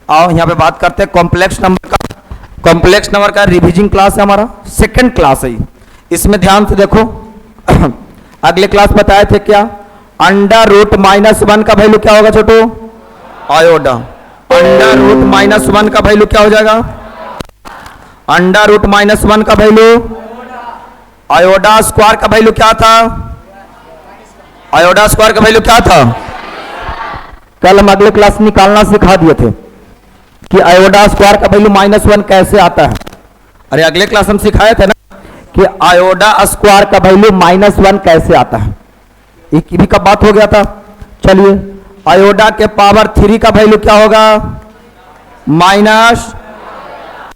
आओ यहाँ पे बात करते हैं कॉम्प्लेक्स नंबर का। कॉम्प्लेक्स नंबर का रिवीजिंग क्लास है हमारा, सेकंड क्लास है ये। इसमें ध्यान से देखो अगले क्लास बताए थे क्या, अंडर रूट -1 का वैल्यू क्या होगा छोटू, आयोडा। अंडर रूट -1 का वैल्यू क्या हो जाएगा, अंडर रूट -1 का वैल्यू आयोडा। स्क्वायर का वैल्यू क्या था, आयोडा स्क्वायर का वैल्यू क्या था। कल हम अगले क्लास निकालना सिखा दिए थे कि आयोडा स्क्वायर का वैल्यू -1 कैसे आता है। अरे अगले क्लास हम सिखाए थे ना कि आयोडा स्क्वायर का वैल्यू -1 कैसे आता है, एक भी कब बात हो गया था। चलिए आयोडा के पावर 3 का वैल्यू क्या होगा, माइनस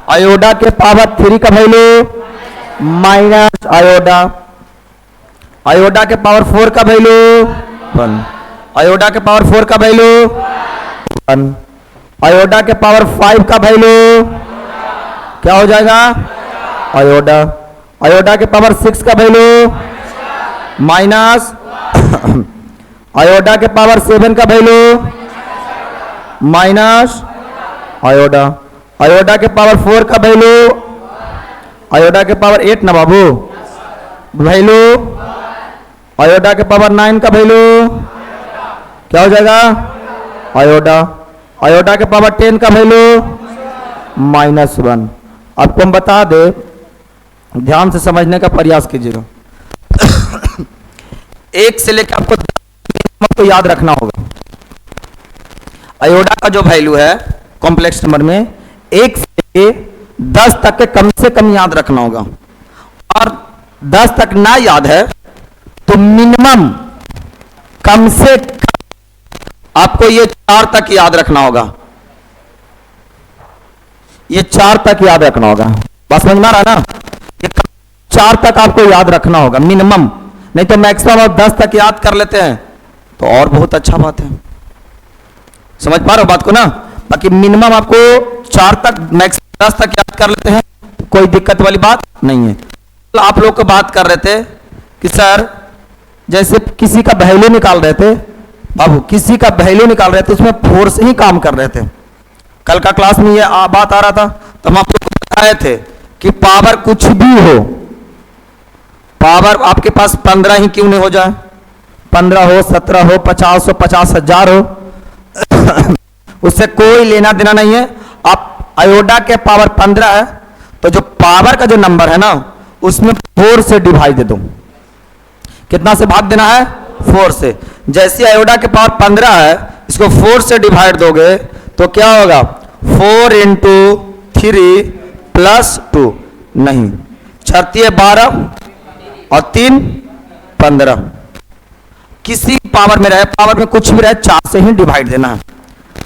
आयोडा के पावर 3 का वैल्यू माइनस आयोडा। आयोडा के पावर 4 का वैल्यू 1, आयोडा के पावर 4 का वैल्यू 1, आयोडा के पावर 5 का वैल्यू क्या हो जाएगा, आयोडा। आयोडा के पावर 6 का वैल्यू माइनस आयोडा के पावर 7 का वैल्यू माइनस आयोडा। आयोडा के पावर 4 का वैल्यू, आयोडा के पावर 8 ना बाबू वैल्यू, आयोडा के पावर 9 का वैल्यू क्या हो जाएगा, आयोडा। आयोडा के पावर 10 का वैल्यू -1। आपको हम बता दे, ध्यान से समझने का प्रयास कीजिएगा। एक से लेकर आपको तो याद रखना होगा। आयोडा का जो वैल्यू है कॉम्प्लेक्स नंबर में 1 से 10 तक के कम से कम याद रखना होगा, और 10 तक ना याद है तो मिनिमम कम से कम आपको ये 4 तक याद रखना होगा, ये 4 तक याद रखना होगा। बस समझ में आ रहा है ना, ये 4 तक आपको याद रखना होगा मिनिमम, नहीं तो मैक्सिमम आप 10 तक याद कर लेते हैं तो और बहुत अच्छा बात है। समझ पा रहे हो बात को ना, बाकी मिनिमम आपको 4 तक मैक्सिमम 10 तक याद कर लेते हैं, कोई दिक्कत वाली बात नहीं है। तो आप लोग को बात कर रहे थे कि सर जैसे किसी का वैल्यू निकाल रहे थे, बाबू किसी का वैल्यू निकाल रहे थे उसमें 4 से ही काम कर रहे थे। कल का क्लास में ये बात आ रहा था, तो हम आप लोग को बताए थे कि पावर कुछ भी हो, पावर आपके पास 15 ही क्यों नहीं हो जाए, 15 हो, 17 हो, 50 हो, 50,000 हो उससे कोई लेना देना नहीं है। आप आयोडा के पावर 15 है तो जो पावर का जो नंबर है ना उसमें 4 से डिवाइड दे दो। कितना से भाग देना है, 4 से। जैसे आयोडा के पावर 15 है, इसको 4 से डिवाइड दोगे तो क्या होगा, 4 × 3 + 2 नहीं, 4 × 12 और 3 = 15। किसी पावर में रहे, पावर में कुछ भी रहे 4 से ही डिवाइड देना है।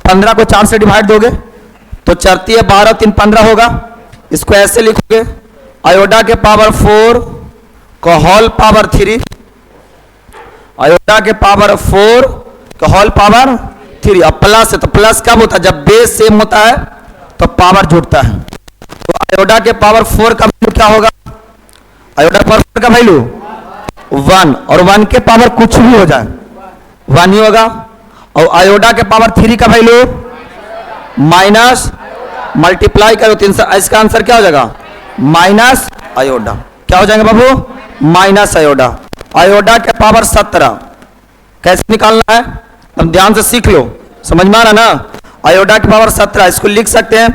15 को 4 से डिवाइड दोगे तो 4 × 12 3 = 15 होगा। इसको ऐसे लिखोगे, आयोडा के पावर 4 का होल पावर 3, आयोडा के पावर 4 का होल पावर 3। अब प्लस है तो प्लस कब होता है, जब बेस सेम होता है तो पावर जुड़ता है। तो आयोडा के पावर 4 का वैल्यू क्या होगा, आयोडा के पावर 4 का वैल्यू 1, और 1 के पावर कुछ भी हो जाए 1 ही होगा। और आयोडा के पावर 3 का वैल्यू माइनस, मल्टीप्लाई करो 3 से, इसका आंसर क्या हो जाएगा, माइनस आयोडा। क्या हो जाएगा बाबू, माइनस आयोडा। आयोडा के पावर 17 कैसे निकालना है, हम ध्यान से सीख लो, समझ में आ रहा ना। आयोडा के पावर 17 इसको लिख सकते हैं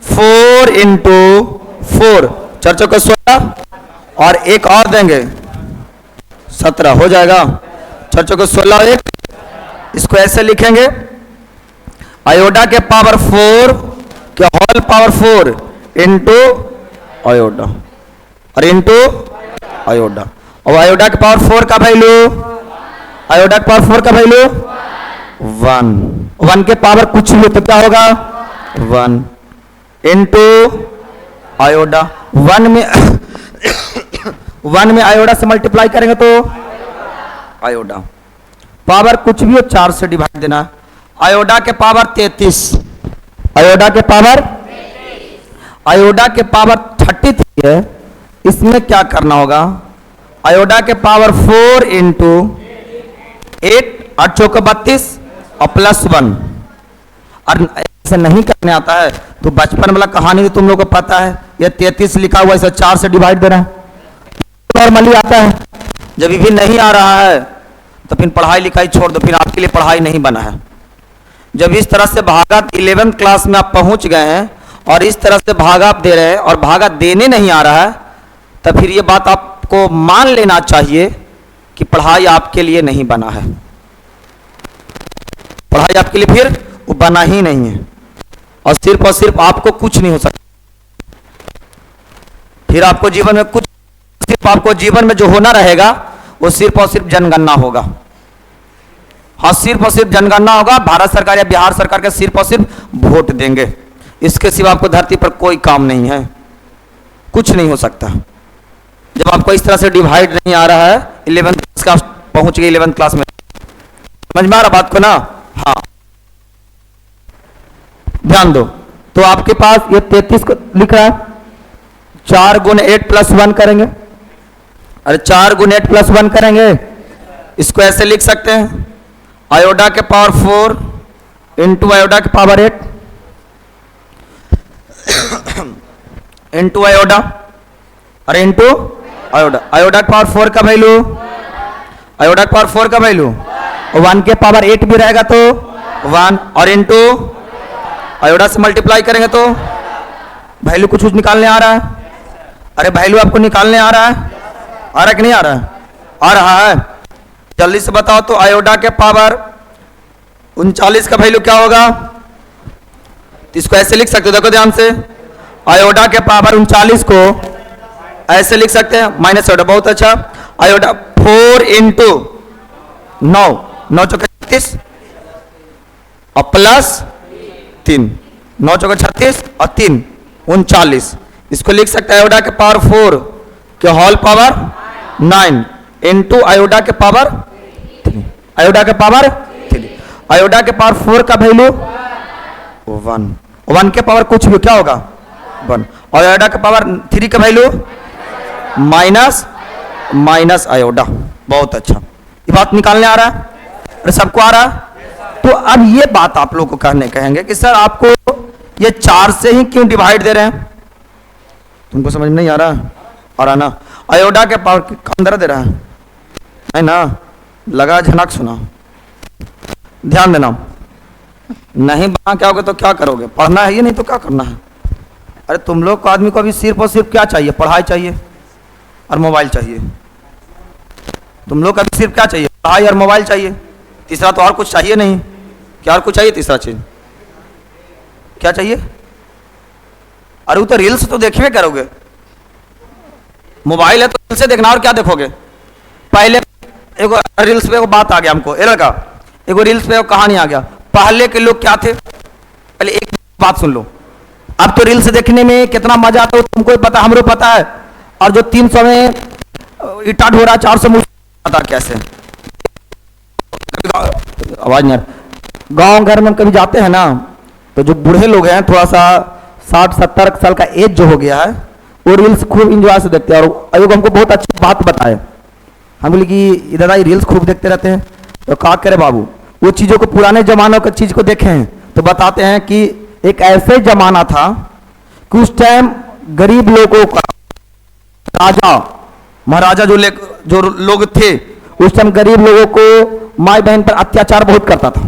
4 × 4, 4 × 4 = 16, और एक और देंगे 17 हो जाएगा, 4 × 4 = 16 और 1। इसको ऐसे लिखेंगे, आयोडा के पावर 4 के होल पावर 4 × आयोडा और इंटू आयोडा। और आयोडा के पावर 4 का वैल्यू, आयोडा के पावर 4 का वैल्यू 1 के पावर कुछ भी तो क्या होगा, 1 इंटू आयोडा। 1 में आयोडा से मल्टीप्लाई करेंगे तो आयोडा। पावर कुछ भी हो 4 से डिवाइड देना। आयोडा के पावर 33, आयोडा के पावर 33 है। इसमें क्या करना होगा, आयोडा के पावर 4 × 8 8 चौके 32 और +1। और ऐसे नहीं करने आता है तो बचपन वाला कहानी तो तुम लोग को पता है, ये 33 लिखा हुआ इसे 4 से डिवाइड दे रहा है, नॉर्मली आता है। जब भी नहीं आ रहा है तो फिर पढ़ाई लिखाई छोड़ दो, फिर आपके लिए पढ़ाई नहीं बना है। जब इस तरह से भागा 11th क्लास में आप पहुंच गए हैं और इस तरह से भागा आप दे रहे हैं और भागा देने नहीं आ रहा है, तब फिर ये बात आपको मान लेना चाहिए कि पढ़ाई आपके लिए नहीं बना है। पढ़ाई आपके लिए फिर वो बना ही नहीं है और सिर्फ आपको कुछ नहीं हो सकता। फिर आपको जीवन में कुछ, सिर्फ आपको जीवन में जो होना रहेगा वो सिर्फ और सिर्फ जनगणना होगा। हाँ, सिर्फ और सिर्फ जनगणना होगा। भारत सरकार या बिहार सरकार के सिर्फ और सिर्फ वोट देंगे, इसके सिवा आपको धरती पर कोई काम नहीं है, कुछ नहीं हो सकता। जब आपको इस तरह से डिवाइड नहीं आ रहा है, 11th क्लास पहुंच गए 11th क्लास में, समझ में आ रहा बात को ना? हाँ, ध्यान दो। तो आपके पास ये 33 को लिख रहा है, 4 गुण 8 प्लस 1 करेंगे। अरे 4 गुण 8 प्लस 1 करेंगे, इसको ऐसे लिख सकते हैं, आयोडा के पावर 4 इंटू आयोडा के पावर 8 इंटू आयोडा, अरे इंटू आयोडा। आयोडा के पावर 4 का वैल्यू, आयोडा के पावर 4 का वैल्यू 1 के पावर 8 भी रहेगा तो 1, और इंटू आयोडा से मल्टीप्लाई करेंगे तो वैल्यू कुछ निकालने आ रहा है। अरे वैल्यू आपको निकालने आ रहा है, आ रहा है कि नहीं आ रहा है? आ रहा है। जल्दी से बताओ तो आयोडा के पावर 39 का वैल्यू क्या होगा? तो इसको ऐसे लिख सकते हो, देखो ध्यान से, आयोडा के पावर 39 को ऐसे लिख सकते हैं, माइनस आयोडा, बहुत अच्छा। आयोडा 4 इंटू 9, 9 चौके 36 और प्लस 3, 9 चौके 36 और 3 39, इसको लिख सकते हैं आयोडा के पावर 4 के होल पावर 9 इंटू आयोडा के पावर 3, आयोडा के पावर 3। आयोडा के पावर 4 का वैल्यू 1, 1 के पावर कुछ भी क्या होगा 1, और आयोडा के पावर 3 का वैल्यू माइनस आयोडा। बहुत अच्छा, ये बात निकालने आ रहा है? अरे सबको आ रहा है? तो अब ये बात आप लोग को कहेंगे कि सर आपको ये 4 से ही क्यों डिवाइड दे रहे हैं? तुमको समझ में नहीं आ रहा? आ रहा ना? आयोडा के पावर 15 दे रहा है ना? लगा झनक सुना, ध्यान देना। नहीं बना क्या होगा तो क्या करोगे? पढ़ना है ये, नहीं तो क्या करना है? अरे तुम लोग को आदमी को अभी सिर्फ और सिर्फ क्या चाहिए? पढ़ाई चाहिए और मोबाइल चाहिए। तुम लोग को अभी सिर्फ क्या चाहिए? पढ़ाई और मोबाइल चाहिए, तीसरा तो और कुछ चाहिए नहीं। क्या और कुछ चाहिए? तीसरा चीज क्या चाहिए? अरे वो तो रील्स तो देखिए करोगे, मोबाइल है तो रील्स से देखना, और क्या देखोगे? पहले एगो रील्स पे एगो बात आ गया हमको, ए लड़का, एगो रील्स पे एगो कहानी आ गया। पहले के लोग क्या थे? पहले एक बात सुन लो, अब तो रील्स देखने में कितना मजा आता है तुमको पता, हमरो पता है। और जो 300 में इटाट हो रहा है, 400 में पता कैसे, आवाज नहीं आ रही। गाँव घर में कभी जाते हैं ना, तो जो बूढ़े लोग हैं, थोड़ा सा 60-70 साल का एज जो हो गया है, वो रील्स खूब इंजॉय से देखते हैं। और अयोग हमको बहुत अच्छी बात बताए, हम बोले कि दादा ये रील्स खूब देखते रहते हैं, तो क्या करे बाबू, वो चीज़ों को, पुराने जमानों की चीज़ को देखें हैं तो बताते हैं कि एक ऐसे जमाना था कि उस टाइम गरीब लोगों का, राजा महाराजा जो लोग थे, उस टाइम गरीब लोगों को माई बहन पर अत्याचार बहुत करता था।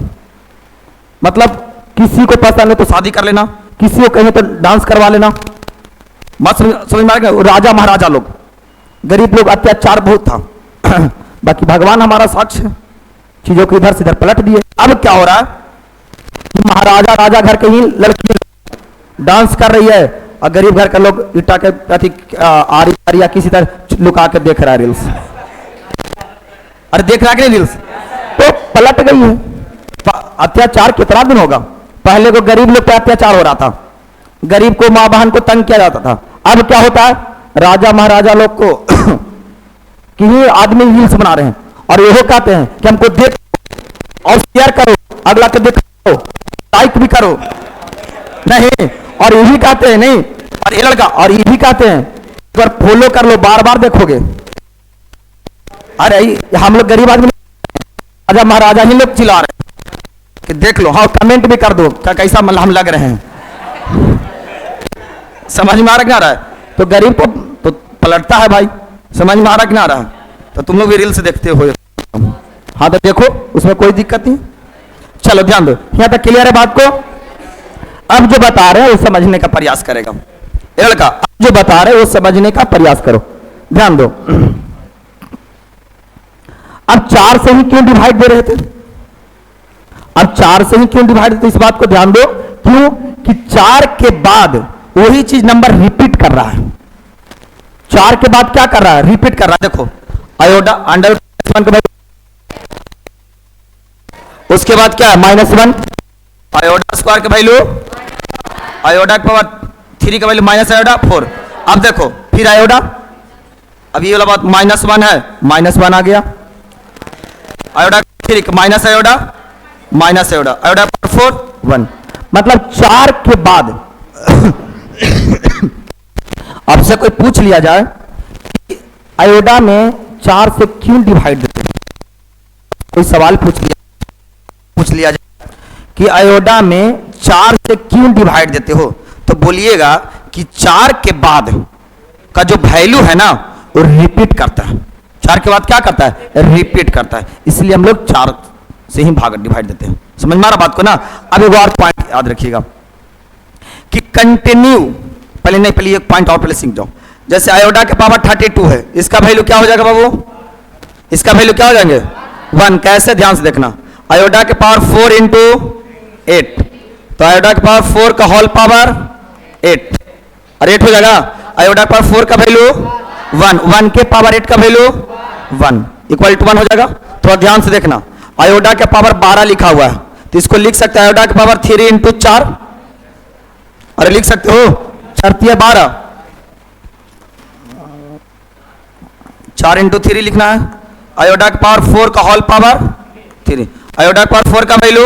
मतलब किसी को पसंद है तो शादी कर लेना, किसी को कहीं तो डांस करवा लेना, मत समझ में आएगा। राजा महाराजा लोग, गरीब लोग, अत्याचार बहुत था। बाकी भगवान हमारा साक्ष्य है, चीजों को इधर से इधर पलट दिए। अब क्या हो रहा है कि महाराजा राजा घर के ही लड़की डांस कर रही है और गरीब घर के लोग ईटा के प्रति आरी या किसी तरह लुका के देख रहा है रील्स। अरे देख रहा है कि नहीं रील्स? तो पलट गई है। अत्याचार कितना दिन होगा? पहले को गरीब लोग पे अत्याचार हो रहा था, गरीब को, मां बहन को तंग किया जाता था। अब क्या होता है, राजा महाराजा लोग को कि ही आदमी रील्स बना रहे हैं और यही कहते हैं कि हमको देखो और शेयर करो, अगला को देखो, लाइक भी करो, नहीं, और यही कहते हैं नहीं, और ये लड़का, और यही कहते हैं एक बार फॉलो कर लो, बार बार देखोगे। अरे हम लोग गरीब आदमी, राजा महाराजा ही लोग चिल्ला रहे हैं कि देख लो, हाँ कमेंट भी कर दो क्या कैसा हम लग रहे हैं। समझ में आ रहा कि ना आ रहा है? तो गरीब तो पलटता है भाई, समझ में आ रहा कि ना आ रहा? तो तुम लोग भी रील्स देखते हो। हाँ तो देखो उसमें कोई दिक्कत नहीं। चलो ध्यान दो, यहां तक क्लियर है बात को? अब जो बता रहे हैं वो समझने का प्रयास करेगा ये लड़का। अब जो बता रहे हैं वो समझने का प्रयास करो, ध्यान दो। अब 4 से ही क्यों डिवाइड दे रहे थे? अब 4 से ही क्यों डिवाइड देते, इस बात को ध्यान दो। क्यों कि 4 के बाद वही चीज नंबर रिपीट कर रहा है। 4 के बाद क्या कर रहा है? रिपीट कर रहा है। देखो आयोडा अंडर के बाद, उसके बाद क्या है? -1 आयोडा स्क्वायर का वैल्यू, आयोडा के पावर 3 का वैल्यू माइनस आयोडा 4। अब देखो फिर आयोडा, अब ये वाला बात -1 है, -1 आ गया। आयोडा 3 माइनस आयोडा, माइनस आयोडा, आयोडा 4 1। मतलब 4 के बाद आपसे कोई पूछ लिया जाए कि आयोडा में 4 से क्यों डिवाइड देते, कोई सवाल पूछ लिया जाए कि आयोडा में 4 से क्यों डिवाइड देते हो, तो बोलिएगा कि 4 के बाद का जो वैल्यू है ना वो रिपीट करता है। 4 के बाद क्या करता है? रिपीट करता है, इसलिए हम लोग 4 से ही भाग डिवाइड देते हैं। समझ में आ रहा बात को ना? अब एक और पॉइंट याद रखिएगा कि कंटिन्यू, पहले एक पॉइंट और पहले सीख जाओ। जैसे आयोडा के पावर 32 है, इसका वैल्यू क्या हो जाएगा बाबू? इसका वैल्यू क्या हो जाएंगे? 1। कैसे? ध्यान से देखना, आयोडा के पावर 4 इंटू 8, तो आयोडा के पावर 4 का होल पावर 8 और 8 हो जाएगा। आयोडा के पावर 4 का वैल्यू 1, 1 के पावर 8 का वैल्यू 1 इक्वल टू 1 हो जाएगा। थोड़ा ध्यान से देखना, आयोडा के पावर 12 लिखा हुआ है, तो इसको लिख सकते हैं आयोडा के पावर 3 इंटू 4, अरे लिख सकते हो 4 × 12, 4 इंटू 3 लिखना है। आयोडा के पावर 4 का होल पावर 3, आयोडा के पावर 4 का वैल्यू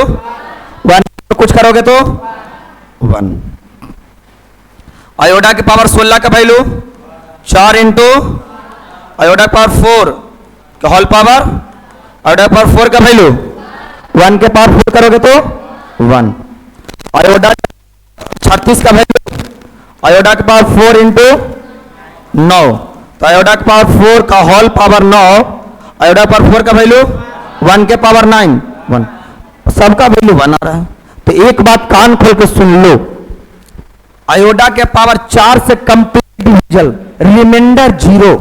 1, कुछ करोगे तो 1। आयोडा के पावर 16 का वैल्यू 4 इंटू आयोडा के पावर 4 का होल पावर, आयोडा के पावर 4 का वैल्यू 1 के पावर 4 करोगे तो 1। आयोडा 36 का वैल्यू, आयोडा के पावर 4 इंटू 9, तो आयोडा के पावर 4 का होल पावर 9, आयोडा पावर 4 का वैल्यू 1 के पावर 9 1, सबका वैल्यू 1 आ रहा है। तो एक बात कान खोल के सुन लो, आयोडा के पावर 4 से कंप्लीट डिविजल, रिमाइंडर 0।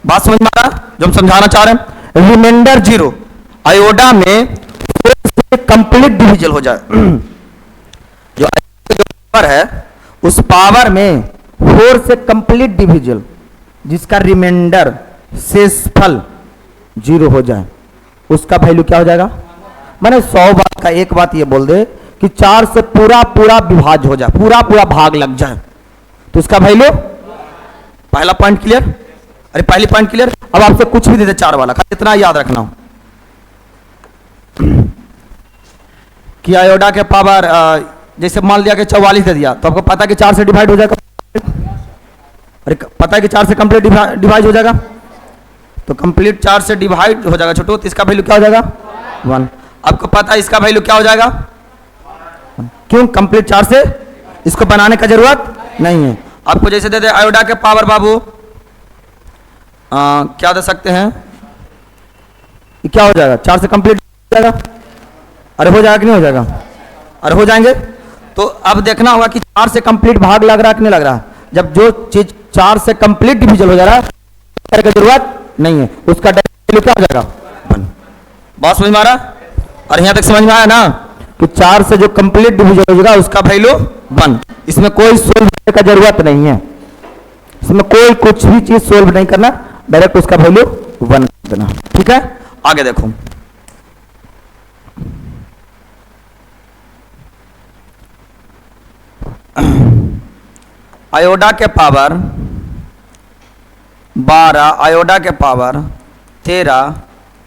बात समझ में आ रहा जो हम समझाना चाह रहे हैं? रिमाइंडर 0 आयोडा में 4 से कंप्लीट डिविजल हो जाए। जो पावर है उस पावर में 4 से कंप्लीट डिविजल, जिसका रिमाइंडर शेषफल 0 हो जाए, उसका वैल्यू क्या हो जाएगा? मैंने 100 बात का एक बात ये बोल दे कि 4 से पूरा विभाज्य हो जाए, पूरा भाग लग जाए, तो उसका वैल्यू, पहला पॉइंट क्लियर? अरे पहली पॉइंट क्लियर? अब आपसे कुछ भी दे दे 4 वाला, इतना याद रखना हो कि आयोडा के पावर जैसे मान लिया कि 44 दे दिया, तो आपको पता है कि 4 से डिवाइड हो जाएगा। अरे पता है कि 4 से कंप्लीट डिवाइड हो जाएगा, तो कंप्लीट 4 से डिवाइड हो जाएगा छोटू, तो इसका वैल्यू क्या हो जाएगा? 1। आपको पता है इसका वैल्यू क्या हो जाएगा? क्यों? कंप्लीट 4 से इसको बनाने का जरूरत नहीं है। आपको जैसे दे दे आयोडा के पावर बाबू क्या दे सकते हैं, ये क्या हो जाएगा? 4 से कंप्लीट हो जाएगा। अरे हो जाएगा कि नहीं हो जाएगा? अरे हो जाएंगे। तो अब देखना होगा कि 4 से कंप्लीट भाग लग रहा है कि नहीं लग रहा है। जब जो चीज 4 से कंप्लीट डिविजन हो जा रहा है, करने की जरूरत नहीं है, उसका वैल्यू क्या हो जाएगा? 1। बात समझ में आ रहा? और यहां तक समझ में आया ना कि 4 से जो कंप्लीट डिविजन हो जाएगा उसका वैल्यू 1। इसमें कोई सोल्व करने का जरूरत नहीं है, इसमें कोई कुछ भी चीज सोल्व नहीं करना, डायरेक्ट उसका वैल्यू 1 देना। ठीक है, आगे देखो। आयोडा के पावर 12, आयोडा के पावर 13,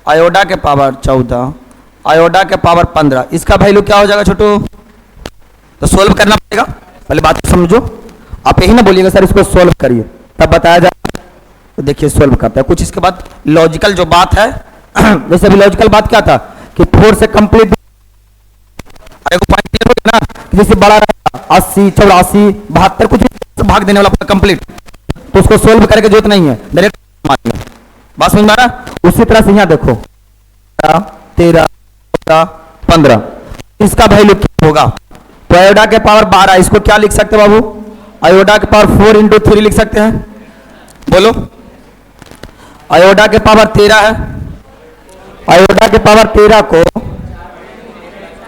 आयोडा के पावर 14, आयोडा के पावर 15, इसका वैल्यू क्या हो जाएगा छोटू? तो सोल्व करना पड़ेगा, पहले बात समझो। आप यही ना बोलिएगा सर इसको सोल्व करिए, तब बताया जाए। तो देखिए सोल्व करता है कुछ, इसके बाद लॉजिकल जो बात है वैसे भी लॉजिकल बात क्या था कि 4 से कंप्लीट सारे को पॉइंट क्लियर हो गया ना, कि जैसे बड़ा रहेगा 80 84 72 कुछ भी भाग देने वाला कंप्लीट, तो उसको सोल्व करके जरूरत नहीं है, डायरेक्ट बात समझ में आ रहा। उसी तरह से यहाँ देखो 13 15 इसका वैल्यू क्या होगा, तो आयोडा के पावर 12 इसको क्या लिख सकते हैं बाबू, आयोडा के पावर 4 इंटू 3 लिख सकते हैं, बोलो। आयोडा के पावर 13 है, आयोडा के पावर 13 को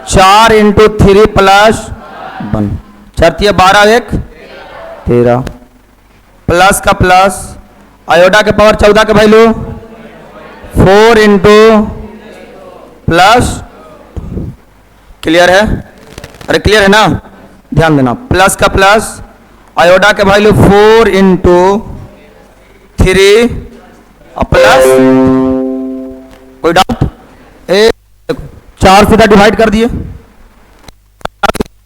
4 इंटू 3 प्लस 1 चरती है 12 1 13 प्लस का प्लस आयोडा के पावर 14 का वैल्यू 4 इंटू प्लस, क्लियर है, अरे क्लियर है ना, ध्यान देना, प्लस का प्लस आयोडा के वैल्यू 4 इंटू 3 प्लस, कोई डाउट, 4 से डिवाइड कर दिए हो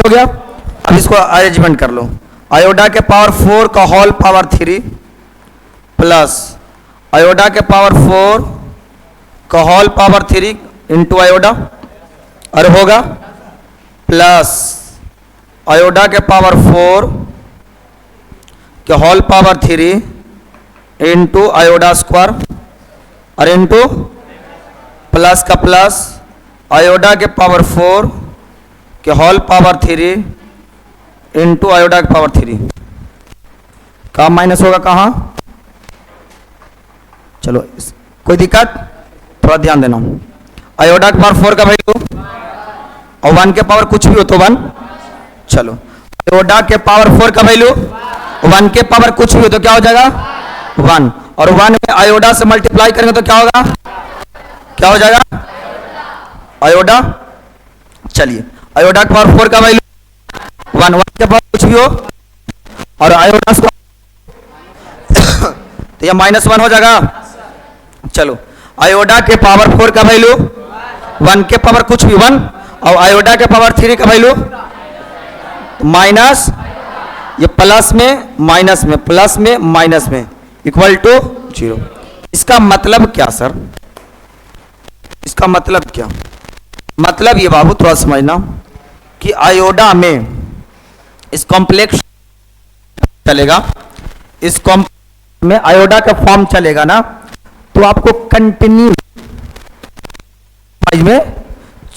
गया। अब इसको अरेंजमेंट कर लो, आयोडा के पावर 4 का होल पावर 3 प्लस आयोडा के पावर 4 का होल पावर 3 इंटू आयोडा, और होगा प्लस आयोडा के पावर 4 के होल पावर 3 इंटू आयोडा स्क्वायर, और इंटू प्लस का प्लस आयोडा के पावर 4 के होल पावर 3 इंटू आयोडा के पावर 3, कहाँ माइनस होगा कहाँ, चलो कोई दिक्कत, थोड़ा ध्यान देना, आयोडा के पावर 4 का वैल्यू और 1 के पावर कुछ भी हो तो 1, चलो आयोडा के पावर 4 का वैल्यू 1 के पावर कुछ भी हो तो क्या हो जाएगा 1, और 1 में आयोडा से मल्टीप्लाई करेंगे तो क्या होगा, क्या हो जाएगा आयोडा, चलिए आयोडा के पावर 4 का वैल्यू 1 के पावर कुछ भी हो और आयोडा को तो यह -1 हो जाएगा, चलो आयोडा के पावर 4 का वैल्यू 1 के पावर कुछ भी 1 और आयोडा के पावर 3 का वैल्यू माइनस, ये प्लस में माइनस में प्लस में माइनस में इक्वल टू 0। इसका मतलब क्या सर, इसका मतलब क्या, मतलब ये बाबू थोड़ा समझना कि आयोडा में इस कॉम्प्लेक्स चलेगा, इस कॉम्प्लेक्स में आयोडा का फॉर्म चलेगा ना, तो आपको कंटिन्यू में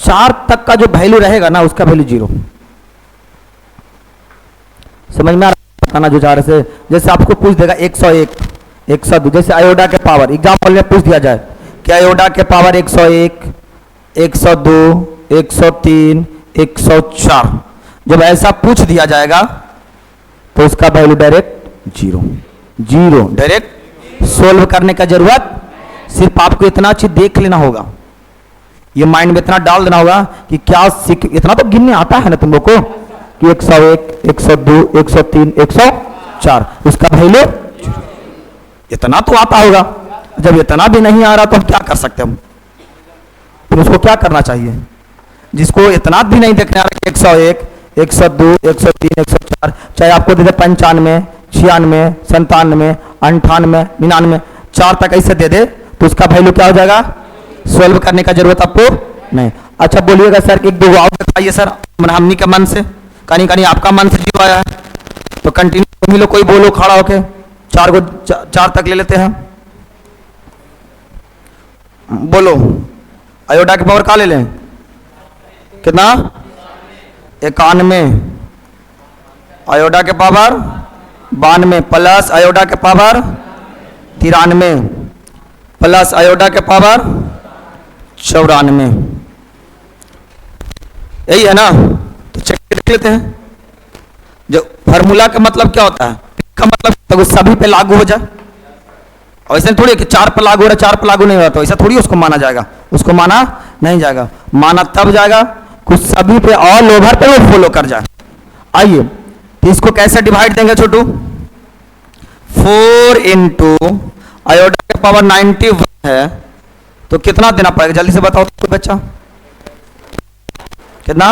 4 तक का जो वैल्यू रहेगा ना उसका वैल्यू 0, समझ में आ रहा है ना, जो 4 से जैसे आपको पूछ देगा 101 102, जैसे आयोडा के पावर एग्जाम्पल में पूछ दिया जाए कि आयोडा के पावर 101 102 103 104, जब ऐसा पूछ दिया जाएगा तो उसका वैल्यू डायरेक्ट 0 डायरेक्ट, सोल्व करने का जरूरत, सिर्फ आपको इतना चीज देख लेना होगा, ये माइंड में इतना डाल देना होगा कि क्या इतना तो गिनने आता है ना तुम लोग को कि 101 102 103 104 उसका वैल्यू, इतना तो आता होगा, जब इतना भी नहीं आ रहा तो हम क्या कर सकते हम, फिर उसको क्या करना चाहिए, जिसको इतना भी नहीं देखने आ रहा 101 102 103 104, चाहे आपको दे दे 95 96 97 98 99 4 तक ऐसे दे दे तो उसका वैल्यू क्या हो जाएगा, सोल्व करने का जरूरत आपको नहीं। अच्छा बोलिएगा सर एक 2 और बताइए सर, हमनी के मन से कहीं कहीं आपका मन से 0 आया है तो कंटिन्यू तुम ही लोग कोई बोलो खड़ा होके 4 तक ले लेते हैं, बोलो आयोडा के पावर का ले लें, कितना 91, आयोडा के पावर 92 प्लस आयोडा के पावर 93 प्लस आयोडा के पावर 94, यही है ना, तो चेक देख लेते हैं। जो फार्मूला का मतलब क्या होता है, का मतलब तो सभी पे लागू हो जाए, और ऐसा थोड़ी कि 4 पर लागू हो रहा है 4 पर लागू नहीं हो रहा, तो ऐसा थोड़ी उसको माना जाएगा, उसको माना नहीं जाएगा, माना तब जाएगा कुछ सभी पे ऑल ओवर पे वो फॉलो कर जाए। आइए तो इसको कैसे डिवाइड देंगे छोटू, 4 इंटू आयोडा के पावर 91 है तो कितना देना पड़ेगा जल्दी से बताओ तो बच्चा, कितना,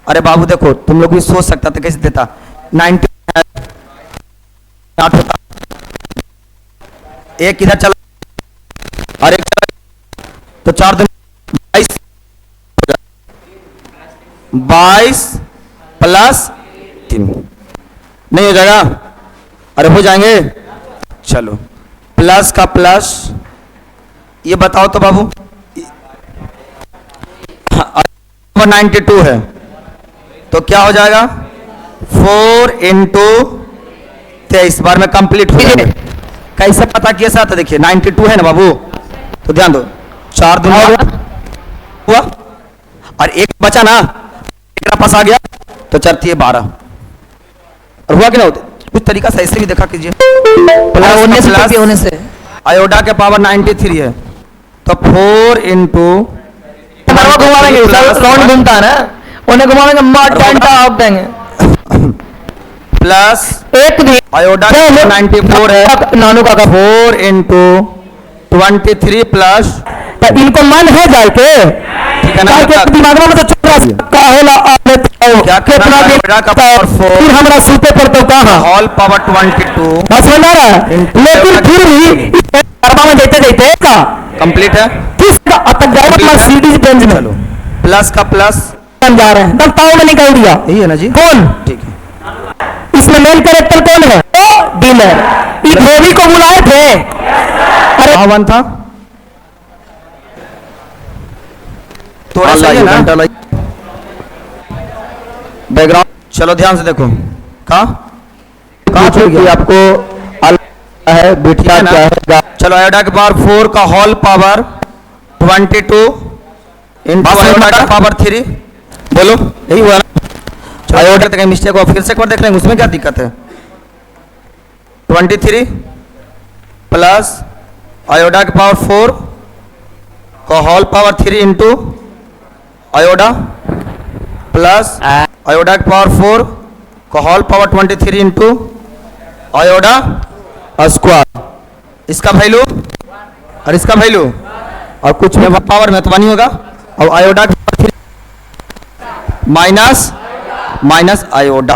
अरे बाबू देखो तुम लोग भी सोच सकता था कैसे देता, 90 होता, एक इधर चला और एक चला तो 4 दिन 22, 22 प्लस 3 नहीं हो जाएगा? अरे हो जाएंगे। चलो प्लस का प्लस, ये बताओ तो बाबू, 92 है तो क्या हो जाएगा? 4 इंटू 23 बार में कंप्लीट हो जाएगा। कैसे पता किया था? देखिए 92 है ना बाबू, तो ध्यान दो, 4 दूनी हुआ और एक बचा ना, एक पास आ गया तो चरती है 12 और हुआ कि ना? कुछ तरीका से ऐसे भी देखा कीजिए। प्लस होने से आयोडा के पावर 93 है तो 4 इंटू घुमाएंगे, राउंड घूमता है ना, उन्हें घुमाएंगे, मार डंडा आप देंगे प्लस एक भी आयोडा 94 है, नानू का 4 इंटू 23 प्लस, तो इनको मन है जाए के ठीक है ना? दिमाग में तो क्या करना है? आयोडा का पावर 4 फिर हमारा सूते पर तो कहा होल पावर 22 बस बना रहा है, लेकिन फिर भी में देते देते का कंप्लीट है। किस तक जाएगा? मर्सिडीज बेंज में प्लस का प्लस बन जा रहे हैं, दम ताऊ में निकल दिया। यही है ना जी? कौन ठीक है। इसमें मेन कैरेक्टर कौन है? डीलर। इस धोबी को बुलाए थे, अरे वन था थोड़ा सा है ना बैकग्राउंड। चलो ध्यान से देखो, कहाँ छूट गया आपको? है बिटिया क्या है? चलो आयोडा के पावर 4 का होल पावर 22 इंटू आयोडा का पावर 3, बोलो यही हुआ ना? आयोडा तक मिस्टेक हुआ, फिर से एक बार देख लेंगे, उसमें क्या दिक्कत है? 23 प्लस आयोडा के पावर 4 का होल पावर 3 इंटू आयोडा प्लस आयोडा के पावर 4 का होल पावर 23 इंटू आयोडा स्क्वायर, इसका वैल्यू और इसका वैल्यू और कुछ में पावर में तो बनी होगा, और आयोडा माइनस माइनस आयोडा,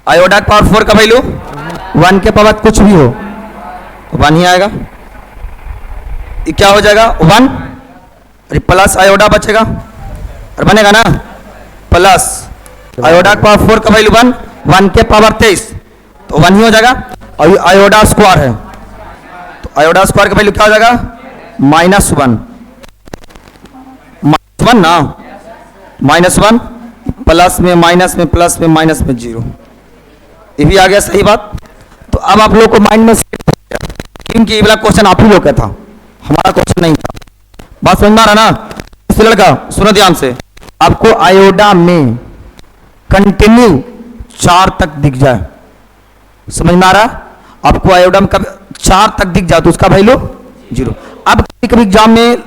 आयोडा के पावर 4 का वैल्यू 1 के पावर कुछ भी हो तो 1 ही आएगा। ये क्या हो जाएगा? 1 और प्लस आयोडा बचेगा और बनेगा ना प्लस आयोडा के पावर 4 का वैल्यू 1, 1 के पावर 23 तो 1 ही हो जाएगा। और ये आयोडा स्क्वायर है तो आयोडा स्क्वायर का वैल्यू क्या हो जाएगा? -1 ना, -1 प्लस में माइनस में प्लस में माइनस में 0, ये भी आ गया। सही बात। तो अब आप लोग को माइंड में क्योंकि ये वाला क्वेश्चन आप ही लोग का था, हमारा क्वेश्चन नहीं था। बात समझ में आ रहा ना? इस लड़का सुनो ध्यान से, आपको आयोडा में कंटिन्यू 4 तक दिख जाए, समझ में आ रहा? आपको आयोडा में कब 4 तक दिख जाए तो उसका वैल्यू 0। अब कभी एग्जाम में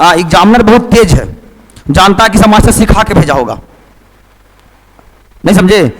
एग्जामिनर बहुत तेज है, जानता है कि समाज से सिखा के भेजा होगा, नहीं समझे?